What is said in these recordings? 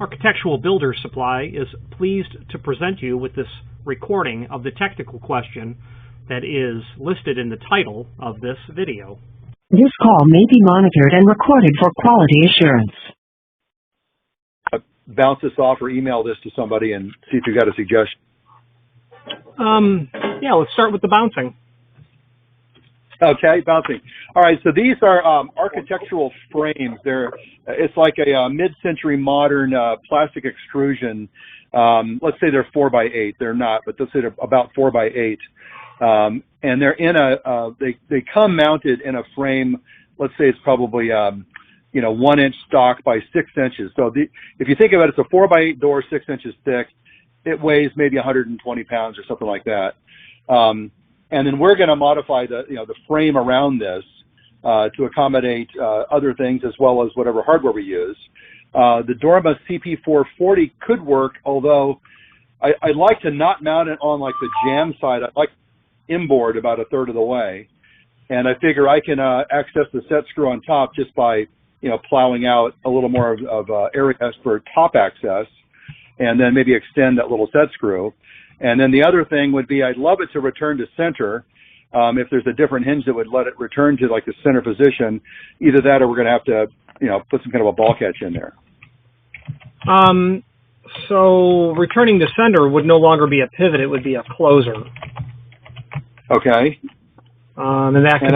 Architectural Builders Supply is pleased to present you with this recording of the technical question that is listed in the title of this video. This call may be monitored and recorded for quality assurance. Bounce this off or email this to somebody and see if you got a suggestion. Yeah, let's start with the bouncing. Okay, bouncing. All right, so these are architectural frames. It's like a mid-century modern plastic extrusion. Let's say they're 4x8. They're not, but let's say they're about 4x8. And they're in they come mounted in a frame. Let's say it's probably 1 inch stock by 6 inches. So if you think about it, it's a 4x8 door, 6 inches thick. It weighs maybe 120 pounds or something like that. And then we're going to modify the frame around this to accommodate other things as well as whatever hardware we use. The Dorma CP440 could work, although I'd like to not mount it on like the jamb side. I'd like inboard about a third of the way, and I figure I can access the set screw on top just by plowing out a little more of area for top access, and then maybe extend that little set screw. And then the other thing would be I'd love it to return to center. If there's a different hinge that would let it return to like the center position, either that or we're going to have to put some kind of a ball catch in there. So returning to center would no longer be a pivot; it would be a closer. Okay. And that could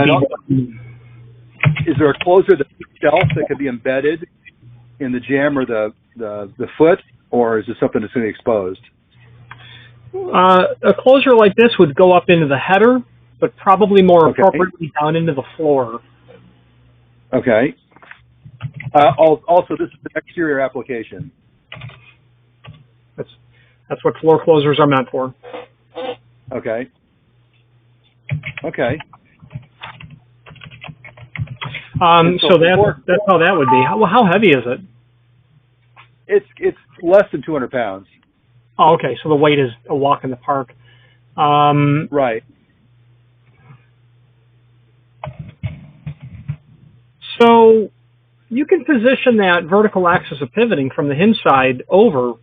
be. Is there a closer itself that could be embedded in the jamb or the foot, or is this something that's going to be exposed? A closer like this would go up into the header, but probably more appropriately down into the floor. Okay. Also, this is an exterior application. That's what floor closers are meant for. Okay. Okay. So that's how that would be. How heavy is it? It's less than 200 pounds. Oh, okay. So the weight is a walk in the park. Right. So you can position that vertical axis of pivoting from the hinge side over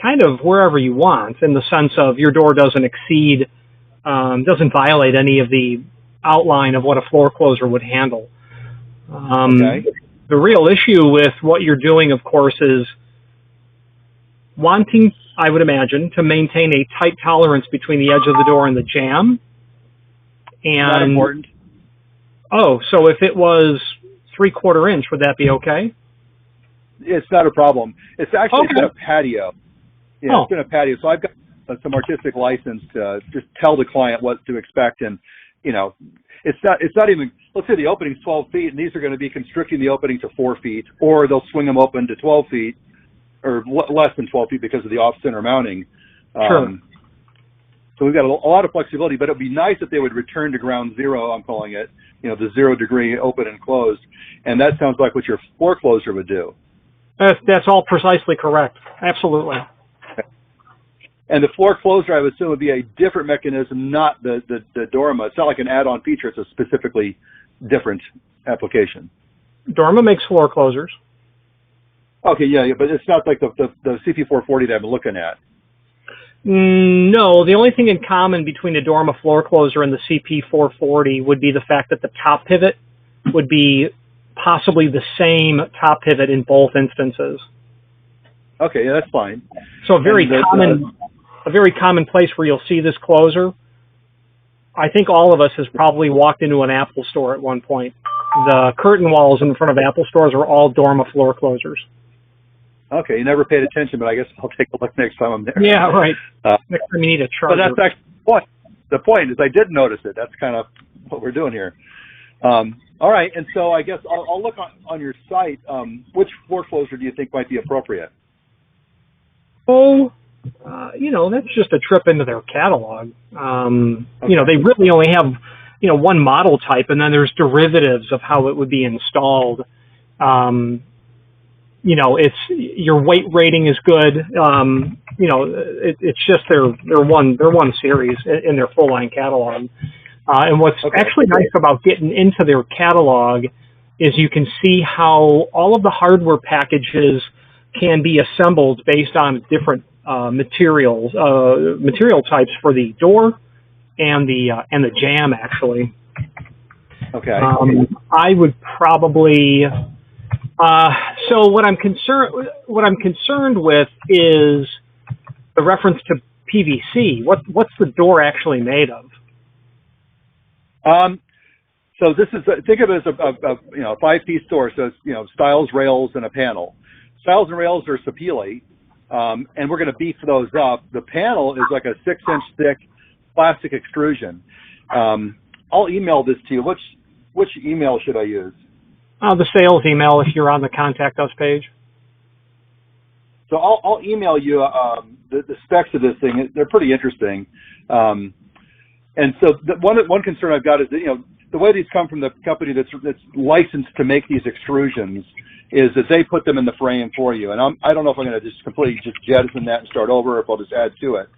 kind of wherever you want, in the sense of your door doesn't exceed, doesn't violate any of the outline of what a floor closer would handle. Okay. The real issue with what you're doing, of course, is wanting, I would imagine, to maintain a tight tolerance between the edge of the door and the jamb. And not important. Oh, so if it was 3/4 inch, would that be okay? It's not a problem. It's actually been a patio. Yeah, it's been a patio. So I've got some artistic license to just tell the client what to expect, and it's not even. Let's say the opening's 12 feet, and these are going to be constricting the opening to 4 feet, or they'll swing them open to 12 feet. Or less than 12 feet because of the off-center mounting. Sure. So we've got a lot of flexibility, but it would be nice if they would return to ground zero, I'm calling it, the 0 degree open and closed. And that sounds like what your floor closer would do. That's all precisely correct. Absolutely. And the floor closer, I would assume, would be a different mechanism, not the Dorma. It's not like an add-on feature. It's a specifically different application. Dorma makes floor closers. Okay, yeah, but it's not like the CP440 that I'm looking at. No, the only thing in common between the Dorma floor closer and the CP440 would be the fact that the top pivot would be possibly the same top pivot in both instances. Okay, yeah, that's fine. So a very common place where you'll see this closer. I think all of us has probably walked into an Apple store at one point. The curtain walls in front of Apple stores are all Dorma floor closers. Okay, you never paid attention, but I guess I'll take a look next time I'm there. Yeah, right. Next time you need a charger. But that's actually the point. The point is I did notice it. That's kind of what we're doing here. All right, and so I guess I'll look on your site. Which floor closer do you think might be appropriate? Oh, that's just a trip into their catalog. They really only have, one model type, and then there's derivatives of how it would be installed. It's your weight rating is good. It's just they're one series in their full line catalog. And what's actually nice about getting into their catalog is you can see how all of the hardware packages can be assembled based on different material types for the door and the jamb, actually. Okay. I would probably. So what I'm concerned with is the reference to PVC. What's the door actually made of? So this is think of it as a 5-piece door. So it's stiles, rails, and a panel. Stiles and rails are Sapele, and we're going to beef those up. The panel is like a 6-inch thick plastic extrusion. I'll email this to you. Which email should I use? The sales email if you're on the contact us page. So I'll email you the specs of this thing. They're pretty interesting. And so one concern I've got is that the way these come from the company that's licensed to make these extrusions is that they put them in the frame for you. And I don't know if I'm going to just completely jettison that and start over, or if I'll just add to it.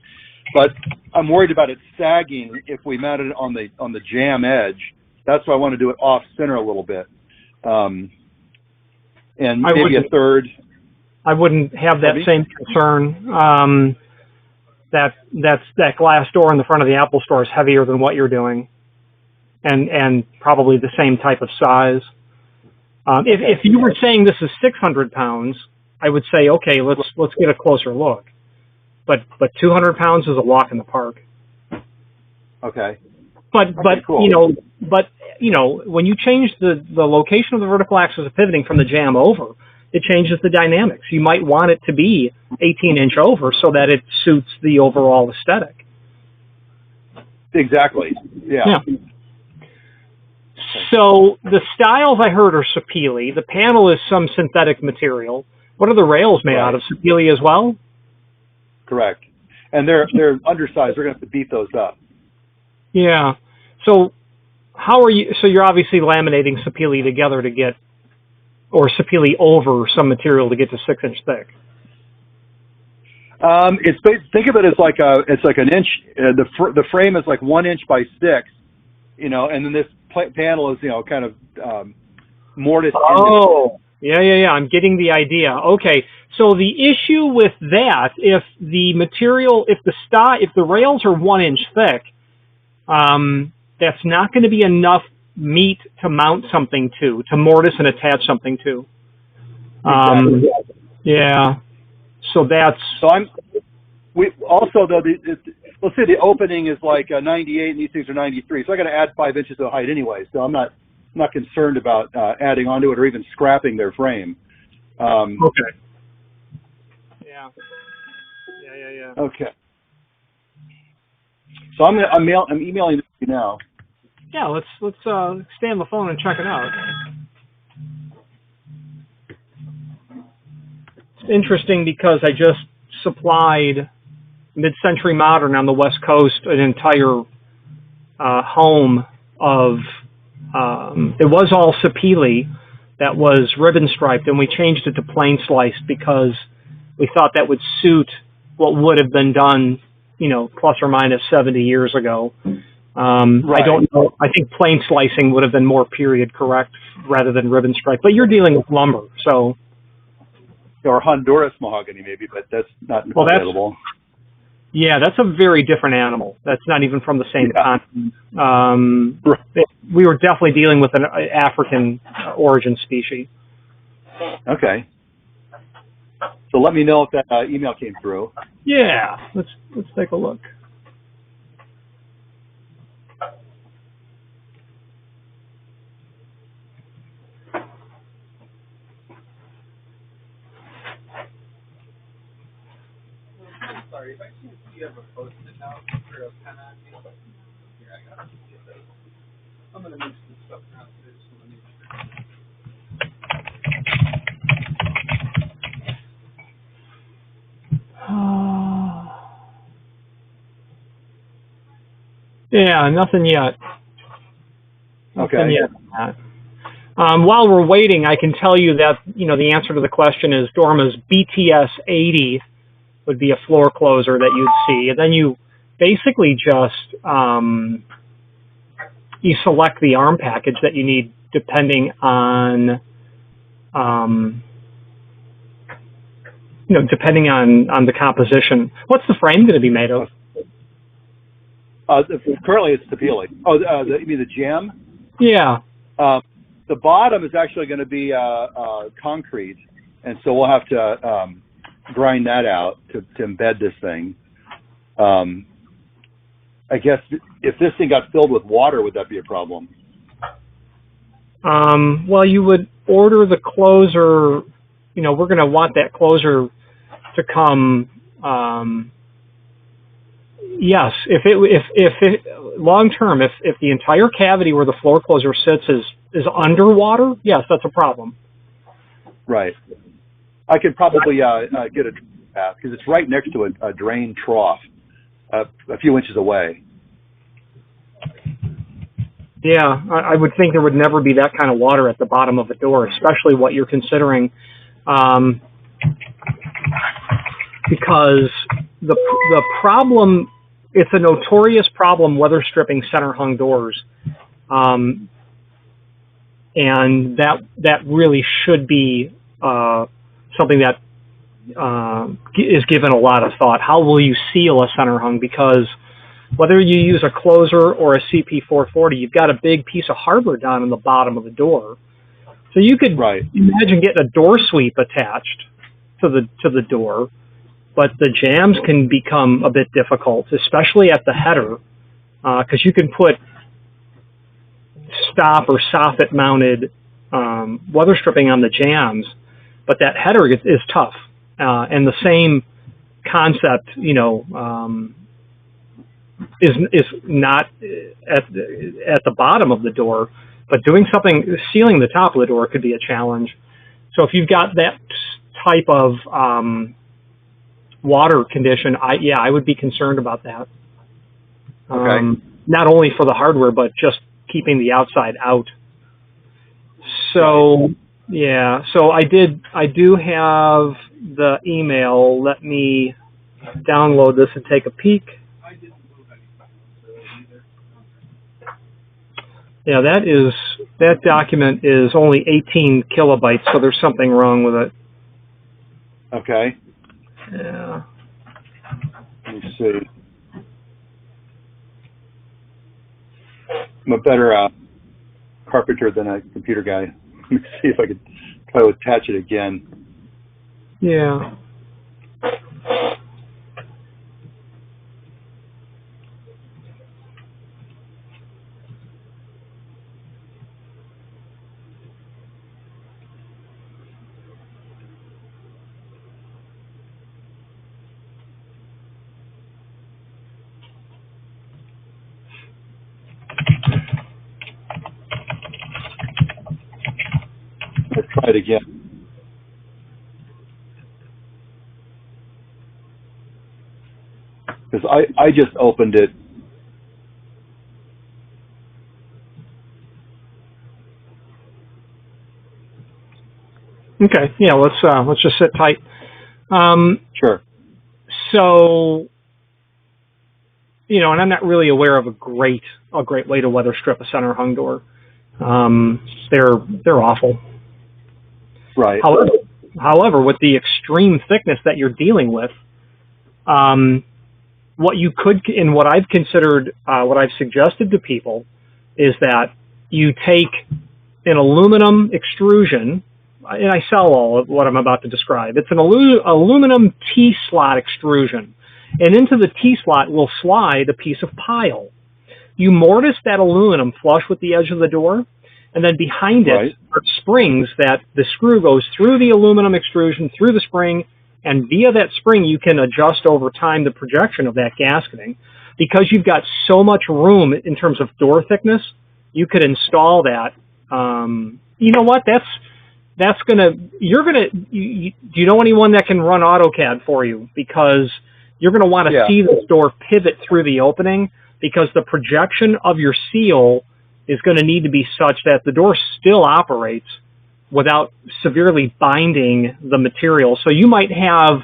But I'm worried about it sagging if we mount it on the jamb edge. That's why I want to do it off center a little bit. And maybe a third. I wouldn't have that same concern. That glass door in the front of the Apple Store is heavier than what you're doing, and probably the same type of size. If you were saying this is 600 pounds, I would say, okay, let's get a closer look. But 200 pounds is a walk in the park. Okay. But cool. When you change the location of the vertical axis of pivoting from the jamb over, it changes the dynamics. You might want it to be 18-inch over so that it suits the overall aesthetic. Exactly. Yeah. So the stiles I heard are Sapele. The panel is some synthetic material. What are the rails made out of? Sapele as well? Correct. And they're undersized. We're going to have to beef those up. Yeah. So how are you? So you're obviously laminating Sapele together to get, or Sapele over some material to get to 6-inch thick. Think of it as like an inch. The frame is like 1 inch by 6, and then this panel is kind of mortise. Oh, yeah. I'm getting the idea. Okay, so the issue with that, if the material, if the rails are 1 inch thick, that's not going to be enough meat to mount something to mortise and attach something to. Exactly. Yeah. So we also, though, let's say the opening is like 98 and these things are 93, so I got to add 5 inches of height anyway. So I'm not concerned about adding onto it or even scrapping their frame. Okay. Yeah. Okay. So I'm emailing you now. Yeah, let's stay on the phone and check it out. It's interesting because I just supplied Mid-Century Modern on the West Coast an entire home of it was all Sapele that was ribbon striped, and we changed it to plain sliced because we thought that would suit what would have been done, plus or minus 70 years ago. Right. I don't know. I think plain slicing would have been more period correct rather than ribbon stripe. But you're dealing with lumber, so. Or Honduras mahogany, maybe, but that's not available. Yeah, that's a very different animal. That's not even from the same continent. We were definitely dealing with an African origin species. Okay. So let me know if that email came through. Yeah, let's take a look. Sorry, if I see you have a post-it note or a pen on me. Here, I got to get those. I'm going to move some stuff around too, so let me Yeah, nothing yet. Okay. Yet. While we're waiting, I can tell you that the answer to the question is Dorma's BTS 80 would be a floor closer that you'd see, and then you basically just you select the arm package that you need depending on depending on the composition. What's the frame going to be made of? Currently, it's Tepili. Oh, you mean the jamb? Yeah. The bottom is actually going to be concrete, and so we'll have to grind that out to embed this thing. I guess if this thing got filled with water, would that be a problem? Well, you would order the closer. We're going to want that closer to come. Yes, if long term, if the entire cavity where the floor closer sits is underwater, yes, that's a problem. Right. I could probably get a path because it's right next to a drain trough, a few inches away. Yeah, I would think there would never be that kind of water at the bottom of a door, especially what you're considering, because the problem, it's a notorious problem, weather stripping center hung doors, and that really should be something that is given a lot of thought. How will you seal a center hung? Because whether you use a closer or a CP440, you've got a big piece of hardware down in the bottom of the door. So you could imagine getting a door sweep attached to the door, but the jambs can become a bit difficult, especially at the header, because you can put stop or soffit mounted weather stripping on the jambs, but that header is tough. And the same concept, is not at the bottom of the door, but doing something, sealing the top of the door could be a challenge. So if you've got that type of water condition, I would be concerned about that. Okay. Not only for the hardware, but just keeping the outside out. So so I do have the email. Let me download this and take a peek. Yeah, that document is only 18 kilobytes, so there's something wrong with it. Okay. Yeah. Let me see. I'm a better carpenter than a computer guy. Let me see if I could try to attach it again. Yeah. Let's try it again. Because I just opened it. Okay. Yeah. Let's just sit tight. Sure. So, and I'm not really aware of a great way to weather strip a center hung door. They're awful. Right. However, with the extreme thickness that you're dealing with, what you could, and what I've considered, what I've suggested to people, is that you take an aluminum extrusion, and I sell all of what I'm about to describe. It's an aluminum T-slot extrusion, and into the T-slot will slide a piece of pile. You mortise that aluminum flush with the edge of the door, and then behind it are springs that the screw goes through the aluminum extrusion, through the spring, and via that spring you can adjust over time the projection of that gasketing. Because you've got so much room in terms of door thickness, you could install that. You know what? Do you know anyone that can run AutoCAD for you? Because you're going to want to see this door pivot through the opening, because the projection of your seal is going to need to be such that the door still operates without severely binding the material. So you might have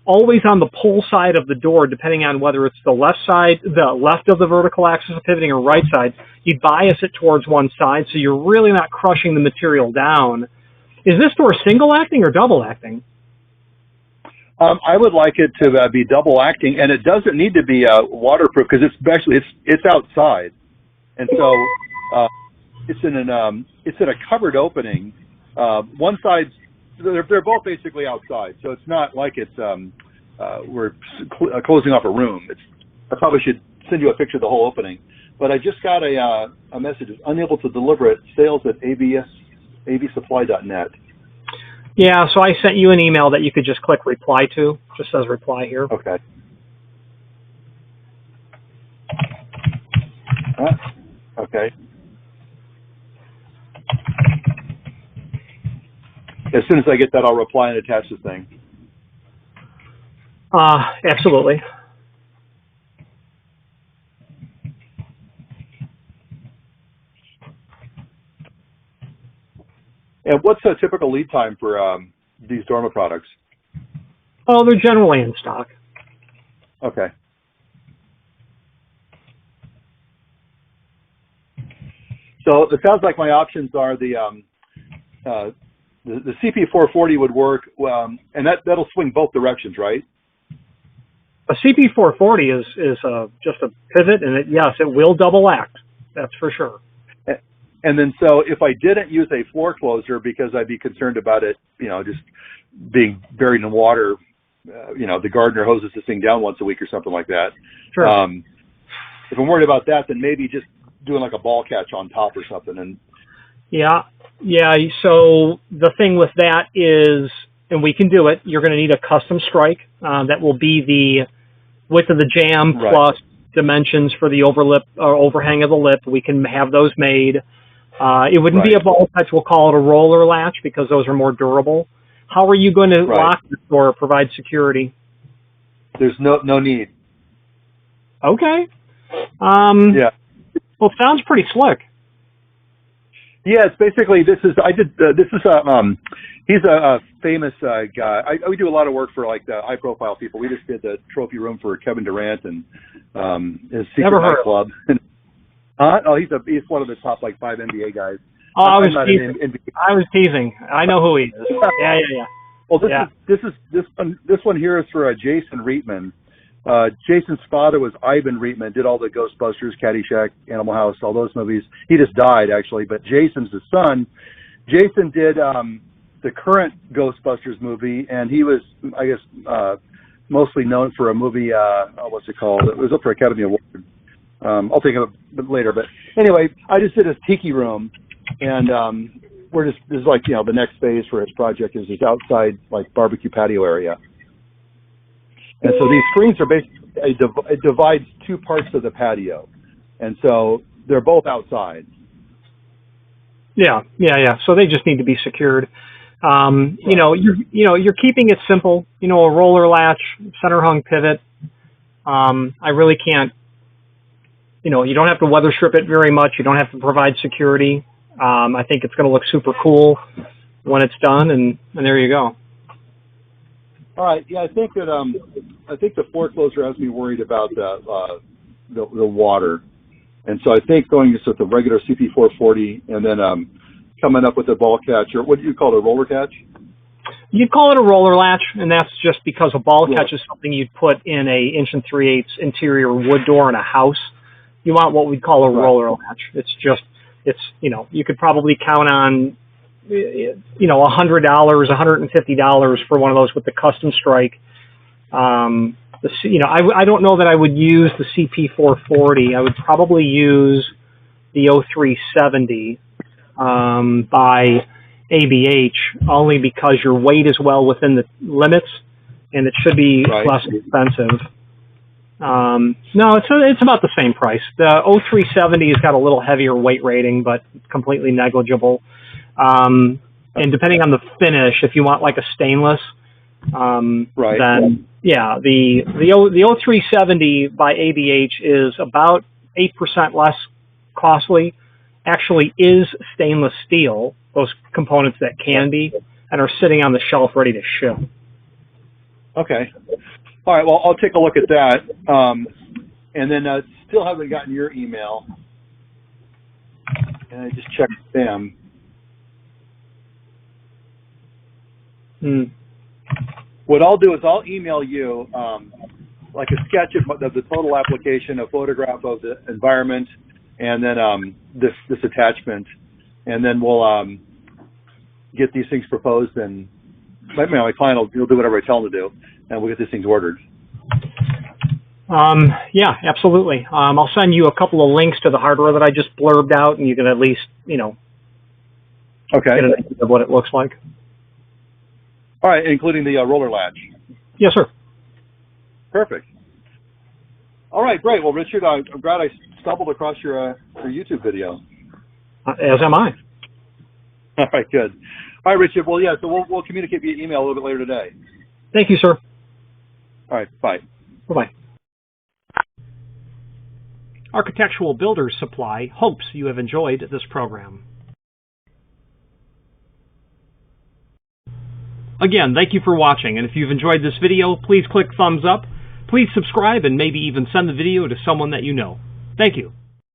always on the pull side of the door, depending on whether it's the left of the vertical axis of pivoting or right side, you bias it towards one side so you're really not crushing the material down. Is this door single acting or double acting? I would like it to be double acting, and it doesn't need to be waterproof because it's outside, and so it's in a covered opening. One side, they're both basically outside, so it's not like we're closing off a room. I probably should send you a picture of the whole opening, but I just got a message: it's unable to deliver it. Sales at avsupply.net. Yeah, so I sent you an email that you could just click reply to. Just says reply here. Okay. Okay. As soon as I get that, I'll reply and attach the thing. Absolutely. And what's a typical lead time for these Dorma products? Oh, they're generally in stock. Okay. So it sounds like my options are the CP440 would work, and that'll swing both directions, right? A CP440 is just a pivot, and yes, it will double act. That's for sure. And then, so if I didn't use a floor closer because I'd be concerned about it, just being buried in water, the gardener hoses this thing down once a week or something like that. Sure. If I'm worried about that, then maybe just doing like a ball catch on top or something. And yeah. So the thing with that is, and we can do it, you're going to need a custom strike that will be the width of the jam plus dimensions for the overhang of the lip. We can have those made. It wouldn't be a ball catch. We'll call it a roller latch because those are more durable. How are you going to lock the door or provide security? There's no need. Okay. Yeah. Well, it sounds pretty slick. Yeah, it's basically he's a famous guy. We do a lot of work for like the high profile people. We just did the trophy room for Kevin Durant and his secret nightclub. Oh, he's one of the top like 5 NBA guys. Oh, I was teasing. I know who he is. Yeah. Well, this one here is for Jason Reitman. Jason's father was Ivan Reitman, did all the Ghostbusters, Caddyshack, Animal House, all those movies. He just died, actually, but Jason's his son. Jason did the current Ghostbusters movie, and he was, I guess, mostly known for a movie, what's it called? It was up for Academy Award. I'll think of it later, but anyway, I just did his tiki room, and this is like, the next phase for his project is his outside, like, barbecue patio area. And so these screens are basically, it divides two parts of the patio. And so they're both outside. Yeah. So they just need to be secured. You're keeping it simple, a roller latch, center hung pivot. I really can't, you don't have to weather strip it very much. You don't have to provide security. I think it's going to look super cool when it's done, and there you go. All right. Yeah, I think the floor closer has me worried about the water, and so I think going just with the regular CP440 and then coming up with a ball catch, or what do you call it, a roller catch? You'd call it a roller latch, and that's just because a ball catch is something you'd put in a 1 3/8 interior wood door in a house. You want what we'd call a roller latch. It's you could probably count on $100, $150 for one of those with the custom strike. I don't know that I would use the CP440. I would probably use the 0370 by ABH, only because your weight is well within the limits, and it should be less expensive. No, it's about the same price. The 0370 has got a little heavier weight rating, but completely negligible. And depending on the finish, if you want like a stainless, then yeah, the 0370 by ABH is about 8% less costly. Actually, is stainless steel. Those components that can be, and are sitting on the shelf ready to ship. Okay. All right. Well, I'll take a look at that, and then still haven't gotten your email, and I just checked spam. What I'll do is I'll email you like a sketch of the total application, a photograph of the environment, and then this attachment, and then we'll get these things proposed, and my client will do whatever I tell him to do, and we'll get these things ordered. Yeah, absolutely. I'll send you a couple of links to the hardware that I just blurbed out, and you can at least, you know, okay, get an idea of what it looks like. All right, including the roller latch. Yes, sir. Perfect. All right, great. Well, Richard, I'm glad I stumbled across your YouTube video. As am I. All right, good. All right, Richard. Well, yeah, so we'll communicate via email a little bit later today. Thank you, sir. All right, bye. Bye-bye. Architectural Builders Supply hopes you have enjoyed this program. Again, thank you for watching, and if you've enjoyed this video, please click thumbs up, please subscribe, and maybe even send the video to someone that you know. Thank you.